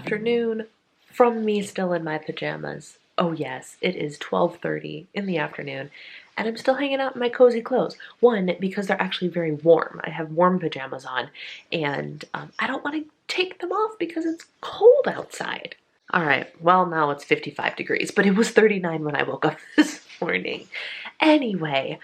afternoon from me still in my pajamas. Oh yes, it is 12:30 in the afternoon and I'm still hanging out in my cozy clothes. One, because they're actually very warm. I have warm pajamas on and I don't want to take them off because it's cold outside. All right, well now it's 55 degrees, but it was 39 when I woke up this morning. Anyway,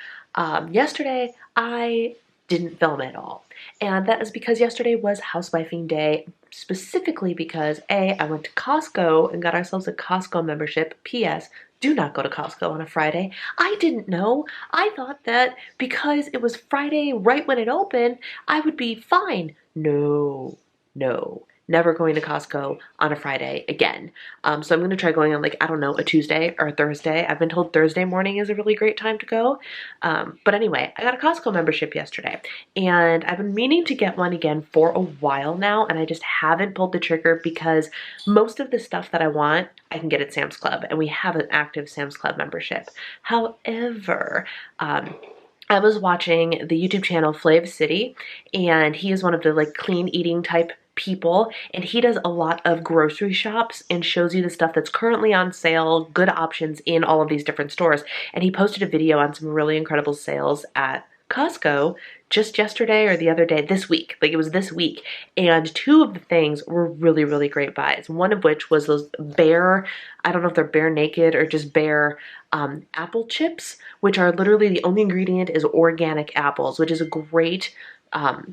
yesterday I didn't film at all. And that is because yesterday was housewifing day, specifically because I went to Costco and got ourselves a Costco membership. P.S. Do not go to Costco on a Friday. I didn't know. I thought that because it was Friday right when it opened, I would be fine. No, no. Never going to Costco on a Friday again. So I'm going to try going on like, I don't know, a Tuesday or a Thursday. I've been told Thursday morning is a really great time to go. But anyway, I got a Costco membership yesterday and I've been meaning to get one again for a while now and I just haven't pulled the trigger because most of the stuff that I want, I can get at Sam's Club and we have an active Sam's Club membership. However, I was watching the YouTube channel Flav City and he is one of the like clean eating type people and he does a lot of grocery shops and shows you the stuff that's currently on sale, good options in all of these different stores. And he posted a video on some really incredible sales at Costco just yesterday or the other day, this week, like it was this week. And two of the things were really, really great buys. One of which was those Bear, I don't know if they're Bear Naked or just Bear apple chips, which are literally the only ingredient is organic apples, which is a great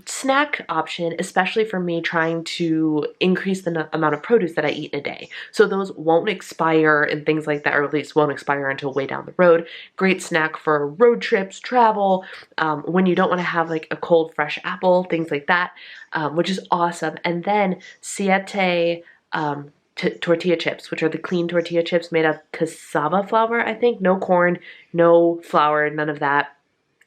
snack option, especially for me trying to increase the amount of produce that I eat in a day. So those won't expire and things like that, or at least won't expire until way down the road. Great snack for road trips, travel, when you don't want to have like a cold fresh apple, things like that, which is awesome. And then Siete tortilla chips, which are the clean tortilla chips made of cassava flour, I think. No corn, no flour, none of that.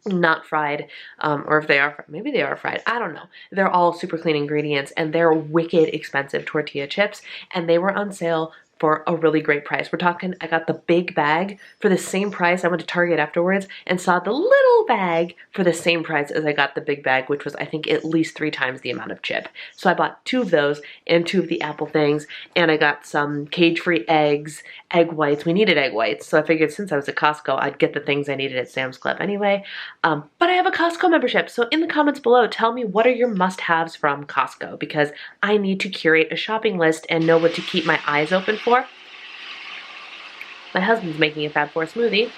Not fried, or if they are, maybe they are fried, I don't know. They're all super clean ingredients and they're wicked expensive tortilla chips and they were on sale for a really great price. We're talking, I got the big bag for the same price. I went to Target afterwards and saw the little bag for the same price as I got the big bag, which was I think at least 3 times the amount of chip. So I bought 2 of those and 2 of the apple things and I got some cage-free eggs, egg whites. We needed egg whites, so I figured since I was at Costco, I'd get the things I needed at Sam's Club anyway. But I have a Costco membership, so in the comments below, tell me what are your must-haves from Costco because I need to curate a shopping list and know what to keep my eyes open for. My husband's making a Fab Four smoothie.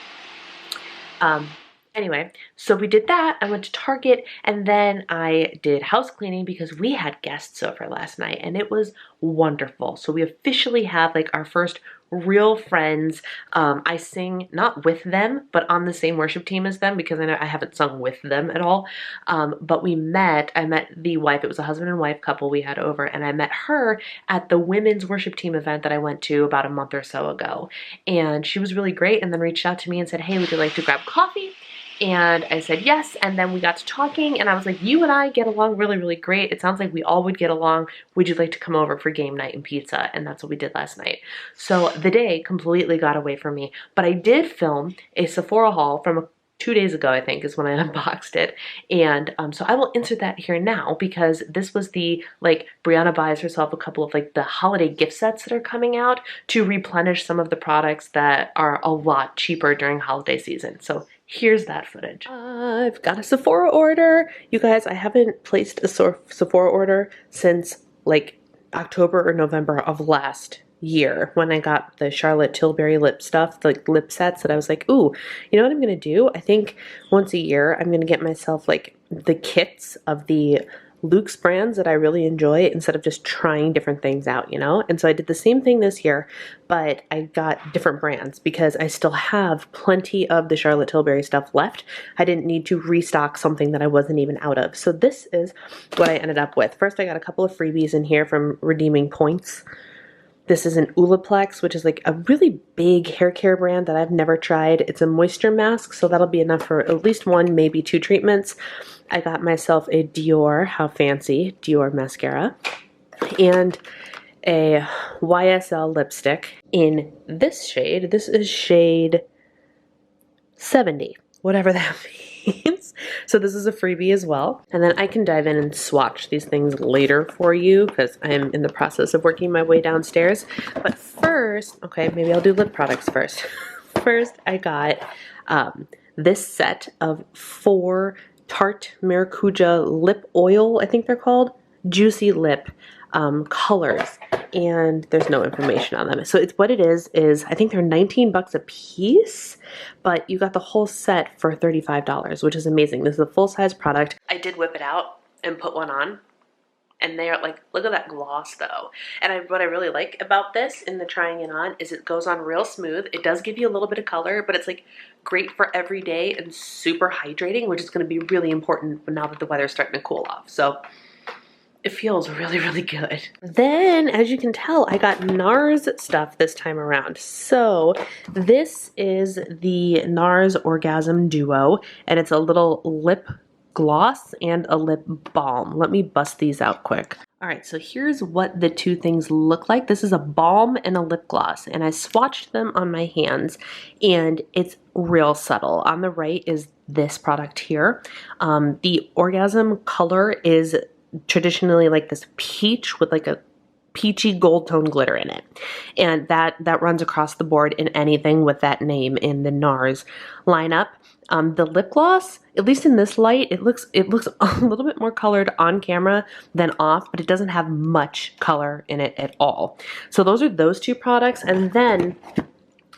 Anyway, so we did that. I went to Target and then I did house cleaning because we had guests over last night and it was wonderful. So we officially have like our first real friends. I sing not with them, but on the same worship team as them because I know I haven't sung with them at all. But I met the wife. It was a husband and wife couple we had over and I met her at the women's worship team event that I went to about a month or so ago. And she was really great and then reached out to me and said, hey, would you like to grab coffee? And I said yes, and then we got to talking and I was like, you and I get along really, really great. It sounds like we all would get along. Would you like to come over for game night and pizza? And that's what we did last night. So the day completely got away from me, but I did film a Sephora haul from 2 days ago, I think, is when I unboxed it. And so I will insert that here now because this was the, like, Brianna buys herself a couple of, like, the holiday gift sets that are coming out to replenish some of the products that are a lot cheaper during holiday season. So here's that footage. I've got a Sephora order. You guys, I haven't placed a Sephora order since, like, October or November of last year when I got the Charlotte Tilbury lip stuff, the lip sets that I was like, ooh, you know what I'm gonna do? I think once a year I'm gonna get myself like the kits of the Luke's brands that I really enjoy instead of just trying different things out, you know? And so I did the same thing this year, but I got different brands because I still have plenty of the Charlotte Tilbury stuff left. I didn't need to restock something that I wasn't even out of. So this is what I ended up with. First, I got a couple of freebies in here from redeeming points. This is an Olaplex, which is like a really big hair care brand that I've never tried. It's a moisture mask, so that'll be enough for at least 1, maybe 2 treatments. I got myself a Dior, how fancy, Dior mascara, and a YSL lipstick in this shade. This is shade 70, whatever that shades. So this is a freebie as well. And then I can dive in and swatch these things later for you because I'm in the process of working my way downstairs. But first, okay, maybe I'll do lip products first. First, I got this set of 4 Tarte Miracuja Lip Oil, I think they're called, Juicy Lip colors, and there's no information on them. So it's what it is I think they're 19 bucks a piece, but you got the whole set for $35, which is amazing. This is a full-size product. I did whip it out and put one on, and they're like, look at that gloss though. And what I really like about this in the trying it on is it goes on real smooth. It does give you a little bit of color, but it's like great for every day and super hydrating, which is going to be really important now that the weather's starting to cool off. So it feels really, really good. Then, as you can tell, I got Nars stuff this time around. So this is the Nars Orgasm Duo, and it's a little lip gloss and a lip balm. Let me bust these out quick. All right, so here's what the two things look like. This is a balm and a lip gloss, and I swatched them on my hands, and it's real subtle. On the right is this product here. The Orgasm color is traditionally like this peach with like a peachy gold tone glitter in it, and that runs across the board in anything with that name in the Nars lineup. The lip gloss, at least in this light, it looks a little bit more colored on camera than off, but it doesn't have much color in it at all. So those are those two products. And then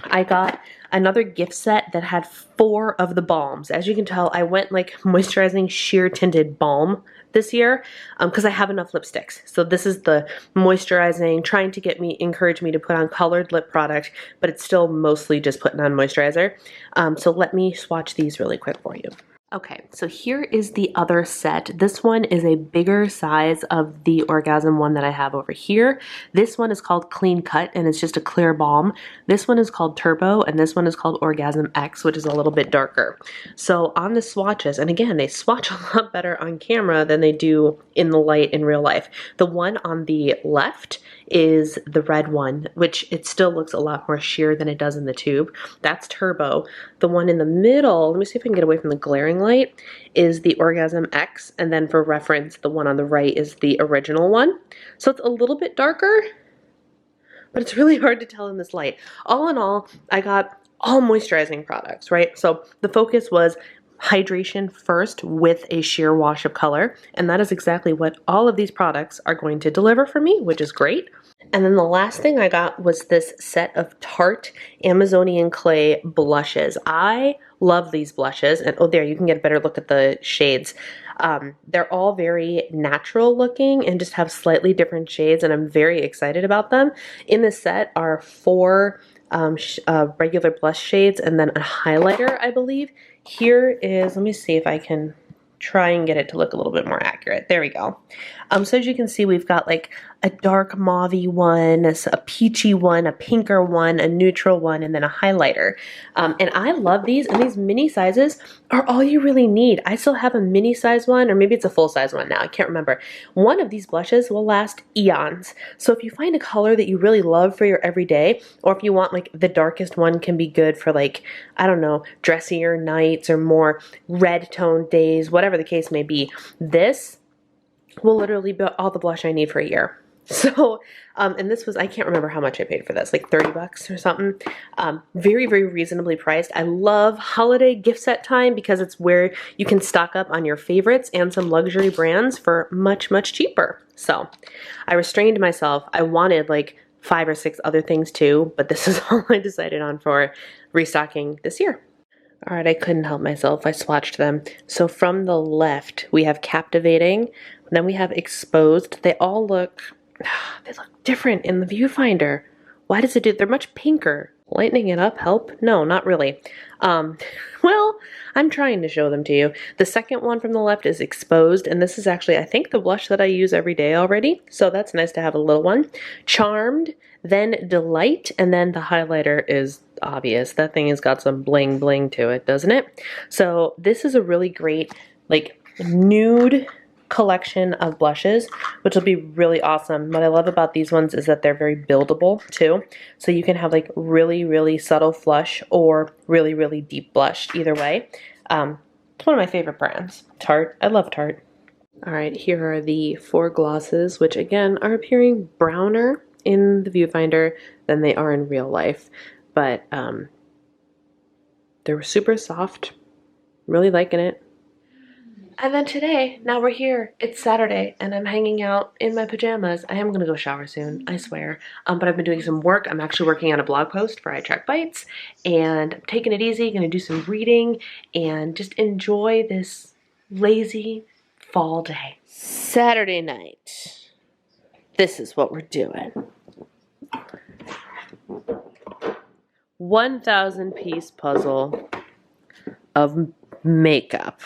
I got another gift set that had 4 of the balms. As you can tell, I went like moisturizing sheer tinted balm this year because I have enough lipsticks. So this is the moisturizing, trying to encourage me to put on colored lip product, but it's still mostly just putting on moisturizer. So let me swatch these really quick for you. Okay, so here is the other set. This one is a bigger size of the Orgasm one that I have over here. This one is called Clean Cut, and it's just a clear balm. This one is called Turbo, and this one is called Orgasm X, which is a little bit darker. So on the swatches, and again, they swatch a lot better on camera than they do in the light in real life. The one on the left is the red one, which it still looks a lot more sheer than it does in the tube. That's Turbo. The one in the middle, let me see if I can get away from the glaring light, is the Orgasm X, and then for reference, the one on the right is the original one. So it's a little bit darker, but it's really hard to tell in this light. All in all, I got all moisturizing products, right? So the focus was hydration first with a sheer wash of color, and that is exactly what all of these products are going to deliver for me, which is great. And then the last thing I got was this set of Tarte Amazonian Clay blushes. I love these blushes, and oh, there, you can get a better look at the shades. They're all very natural looking and just have slightly different shades, and I'm very excited about them. In this set are 4 regular blush shades and then a highlighter, I believe. Here is, let me see if I can try and get it to look a little bit more accurate. There we go. So as you can see, we've got like a dark mauve-y one, a peachy one, a pinker one, a neutral one, and then a highlighter. And I love these, and these mini sizes are all you really need. I still have a mini size one, or maybe it's a full size one now, I can't remember. One of these blushes will last eons. So if you find a color that you really love for your everyday, or if you want like the darkest one can be good for like, I don't know, dressier nights or more red toned days, whatever the case may be, this will literally be all the blush I need for a year. So, and this was, I can't remember how much I paid for this, like 30 bucks or something. Very, very reasonably priced. I love holiday gift set time because it's where you can stock up on your favorites and some luxury brands for much, much cheaper. So I restrained myself. I wanted like 5 or 6 other things too, but this is all I decided on for restocking this year. All right, I couldn't help myself. I swatched them. So from the left, we have Captivating. Then we have Exposed. They all look, they look different in the viewfinder. Why does it do? They're much pinker. Lightening it up help? No, not really. Well, I'm trying to show them to you. The second one from the left is Exposed, and this is actually, I think, the blush that I use every day already. So that's nice to have a little one. Charmed, then Delight, and then the highlighter is obvious. That thing has got some bling bling to it, doesn't it? So this is a really great, like, nude collection of blushes, which will be really awesome. What I love about these ones is that they're very buildable too. So you can have like really, really subtle flush or really, really deep blush either way. It's one of my favorite brands. Tarte. I love Tarte. All right, here are the 4 glosses, which again are appearing browner in the viewfinder than they are in real life. But they're super soft. Really liking it. And then today, now we're here. It's Saturday, and I'm hanging out in my pajamas. I am gonna go shower soon, I swear. But I've been doing some work. I'm actually working on a blog post for I Track Bites, and I'm taking it easy. Gonna do some reading and just enjoy this lazy fall day. Saturday night. This is what we're doing. 1,000 piece puzzle of makeup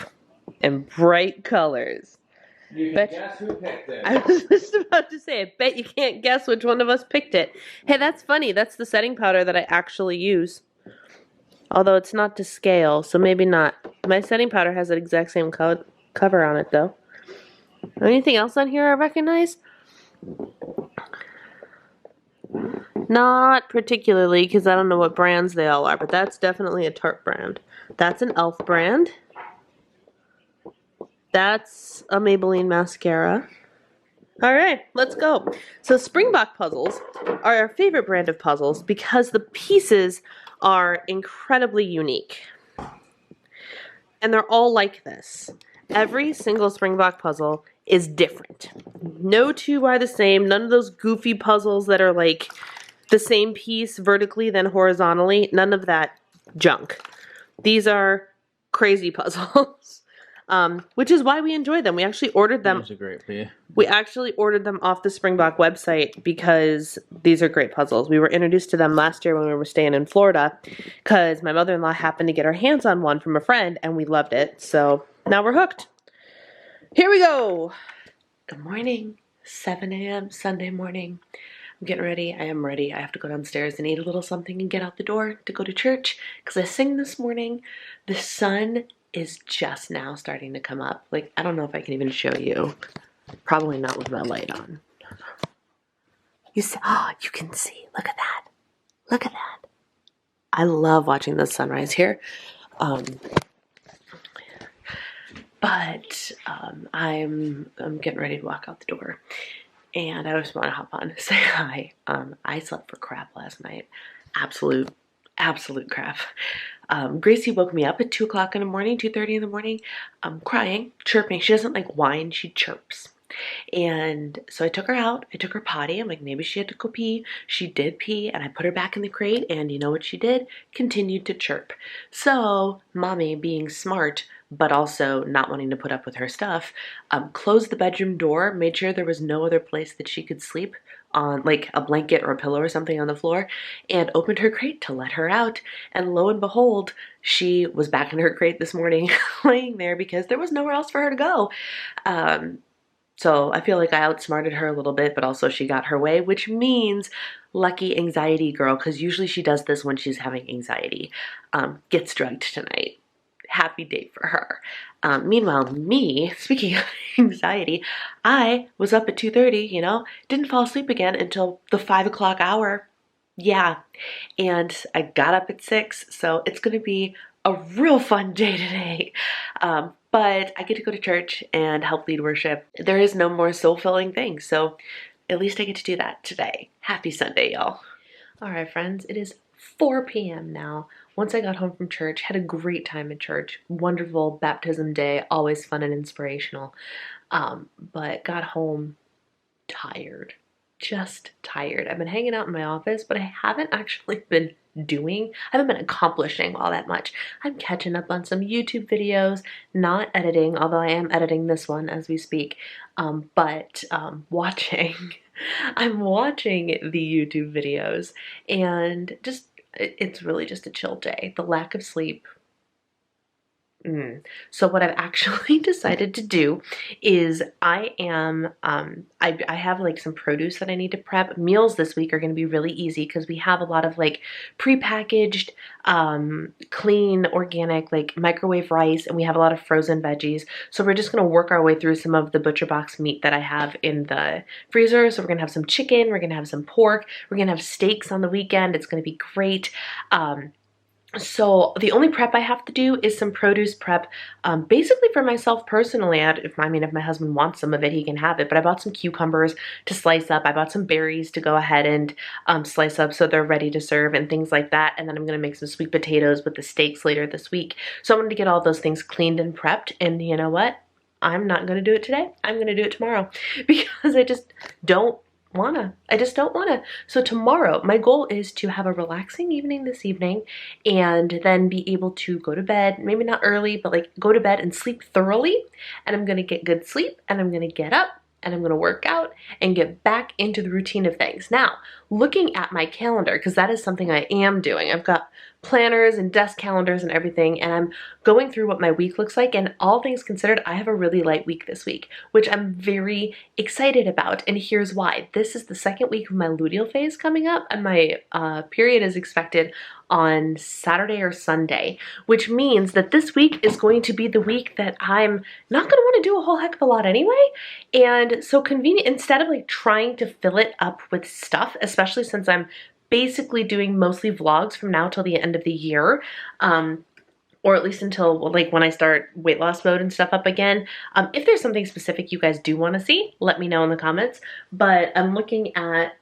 and bright colors. You can guess who picked it. I was just about to say, I bet you can't guess which one of us picked it. Hey, that's funny. That's the setting powder that I actually use. Although it's not to scale, so maybe not. My setting powder has that exact same cover on it, though. Anything else on here I recognize? Not particularly, because I don't know what brands they all are, but that's definitely a Tarte brand. That's an e.l.f. brand. That's a Maybelline mascara. All right, let's go. So Springbok puzzles are our favorite brand of puzzles because the pieces are incredibly unique. And they're all like this. Every single Springbok puzzle is different. No two are the same. None of those goofy puzzles that are like the same piece vertically then horizontally. None of that junk. These are crazy puzzles. Which is why we enjoy them. We actually ordered them. These are great for you. We actually ordered them off the Springbok website because these are great puzzles. We were introduced to them last year when we were staying in Florida because my mother-in-law happened to get her hands on one from a friend and we loved it. So now we're hooked. Here we go. Good morning. 7 a.m. Sunday morning. I'm getting ready. I am ready. I have to go downstairs and eat a little something and get out the door to go to church because I sing this morning. The sun is just now starting to come up. Like, I don't know if I can even show you. Probably not with my light on. You see, oh, you can see. Look at that. Look at that. I love watching the sunrise here. But I'm getting ready to walk out the door. And I just want to hop on and say hi. I slept for crap last night. Absolute crap. Gracie woke me up at 2 o'clock in the morning, 2:30 in the morning, crying, chirping. She doesn't like whine, she chirps. And so I took her out, I took her potty. I'm like, maybe she had to go pee. She did pee, and I put her back in the crate, and you know what she did? Continued to chirp. So mommy, being smart, but also not wanting to put up with her stuff, closed the bedroom door, made sure there was no other place that she could sleep on, like a blanket or a pillow or something on the floor, and opened her crate to let her out. And lo and behold, she was back in her crate this morning laying there because there was nowhere else for her to go. So I feel like I outsmarted her a little bit, but also she got her way, which means lucky anxiety girl, because usually she does this when she's having anxiety. Gets drugged tonight. Happy day for her. Meanwhile, me, speaking of anxiety, I was up at 2:30, you know, didn't fall asleep again until the 5 o'clock hour. Yeah, and I got up at 6, so it's going to be a real fun day today. But I get to go to church and help lead worship. There is no more soul-filling thing, so at least I get to do that today. Happy Sunday, y'all. All right, friends, it is 4 p.m. now. Once I got home from church, had a great time at church. Wonderful baptism day, always fun and inspirational. But got home tired. Just tired. I've been hanging out in my office, but I haven't actually been accomplishing all that much. I'm catching up on some YouTube videos, not editing, although I am editing this one as we speak, but watching. I'm watching the YouTube videos, and just, it's really just a chill day. The lack of sleep. So what I've actually decided to do is I have like some produce that I need to prep. Meals this week are going to be really easy because we have a lot of like prepackaged, clean, organic, like microwave rice, and we have a lot of frozen veggies. So we're just going to work our way through some of the butcher box meat that I have in the freezer. So we're going to have some chicken, we're going to have some pork, we're going to have steaks on the weekend. It's going to be great. So the only prep I have to do is some produce prep, basically for myself personally. If my husband wants some of it, he can have it. But I bought some cucumbers to slice up. I bought some berries to go ahead and slice up so they're ready to serve and things like that. And then I'm gonna make some sweet potatoes with the steaks later this week. So I'm gonna get all those things cleaned and prepped. And you know what? I'm not gonna do it today. I'm gonna do it tomorrow because I just don't wanna. I just don't wanna. So tomorrow, my goal is to have a relaxing evening this evening and then be able to go to bed, maybe not early, but like go to bed and sleep thoroughly. And I'm gonna get good sleep and I'm gonna get up and I'm gonna work out and get back into the routine of things. Now, looking at my calendar, because that is something I am doing. I've got planners and desk calendars and everything, and I'm going through what my week looks like, and all things considered, I have a really light week this week, which I'm very excited about, and here's why. This is the second week of my luteal phase coming up, and my period is expected on Saturday or Sunday, which means that this week is going to be the week that I'm not gonna wanna do a whole heck of a lot anyway, and so convenient, instead of like trying to fill it up with stuff, especially since I'm basically doing mostly vlogs from now till the end of the year, or at least until like when I start weight loss mode and stuff up again. If there's something specific you guys do want to see, let me know in the comments. But I'm looking at,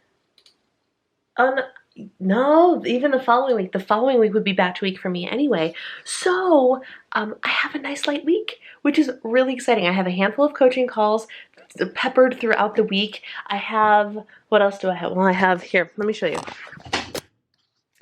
no, even the following week. The following week would be batch week for me anyway. So I have a nice light week, which is really exciting. I have a handful of coaching calls peppered throughout the week. I have, what else do I have? Well, I have here, let me show you.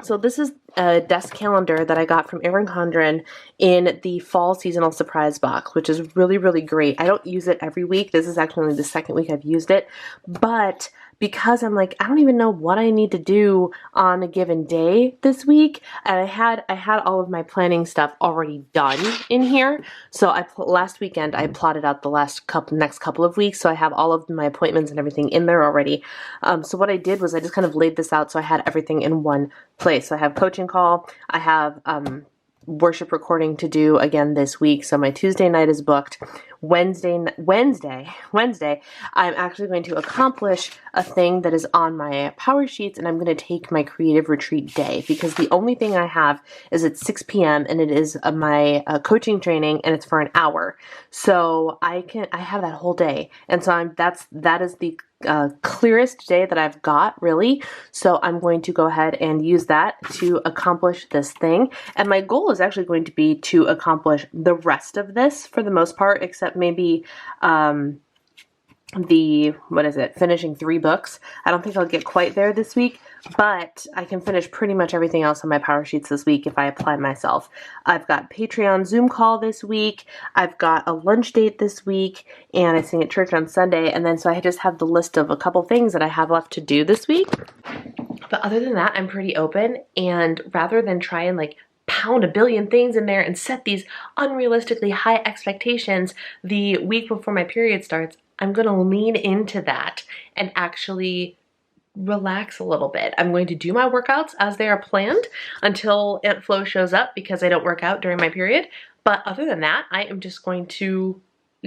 So this is a desk calendar that I got from Erin Condren in the fall seasonal surprise box, which is really, really great. I don't use it every week. This is actually only the second week I've used it, but because I'm like, I don't even know what I need to do on a given day this week, and I had all of my planning stuff already done in here. So last weekend I plotted out the next couple of weeks, so I have all of my appointments and everything in there already. So what I did was I just kind of laid this out so I had everything in one place. So I have coaching call, I have worship recording to do again this week. So my Tuesday night is booked. Wednesday, I'm actually going to accomplish a thing that is on my power sheets, and I'm going to take my creative retreat day, because the only thing I have is at 6 p.m. and it is my coaching training, and it's for an hour. So I have that whole day, and so that is the clearest day that I've got, really. So I'm going to go ahead and use that to accomplish this thing. And my goal is actually going to be to accomplish the rest of this for the most part, except maybe finishing 3 books. I don't think I'll get quite there this week, but I can finish pretty much everything else on my power sheets this week if I apply myself. I've got Patreon Zoom call this week. I've got a lunch date this week, and I sing at church on Sunday. And then so I just have the list of a couple things that I have left to do this week. But other than that, I'm pretty open, and rather than try and like pound a billion things in there and set these unrealistically high expectations the week before my period starts, I'm going to lean into that and actually relax a little bit. I'm going to do my workouts as they are planned until Aunt Flo shows up, because I don't work out during my period. But other than that, I am just going to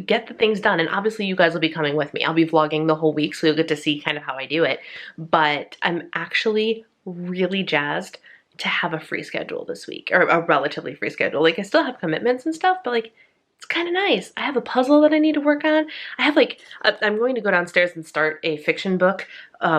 get the things done. And obviously you guys will be coming with me. I'll be vlogging the whole week, so you'll get to see kind of how I do it. But I'm actually really jazzed to have a free schedule this week, or a relatively free schedule. Like, I still have commitments and stuff, but like, it's kind of nice. I have a puzzle that I need to work on. I have like, I'm going to go downstairs and start a fiction book,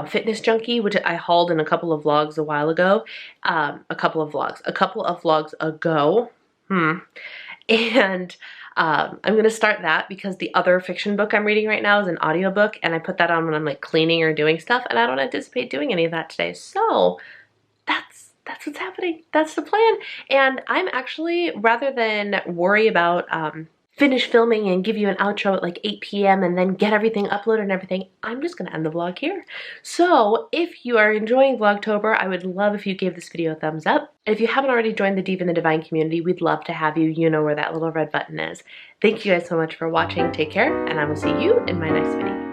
Fitness Junkie, which I hauled in a couple of vlogs a while ago. A couple of vlogs ago. And I'm going to start that, because the other fiction book I'm reading right now is an audiobook, and I put that on when I'm like cleaning or doing stuff, and I don't anticipate doing any of that today. So that's what's happening. That's the plan. And I'm actually, rather than worry about finish filming and give you an outro at like 8 p.m. and then get everything uploaded and everything, I'm just gonna end the vlog here. So if you are enjoying Vlogtober, I would love if you gave this video a thumbs up. If you haven't already joined the Diva and the Divine community, we'd love to have you. You know where that little red button is. Thank you guys so much for watching. Take care, and I will see you in my next video.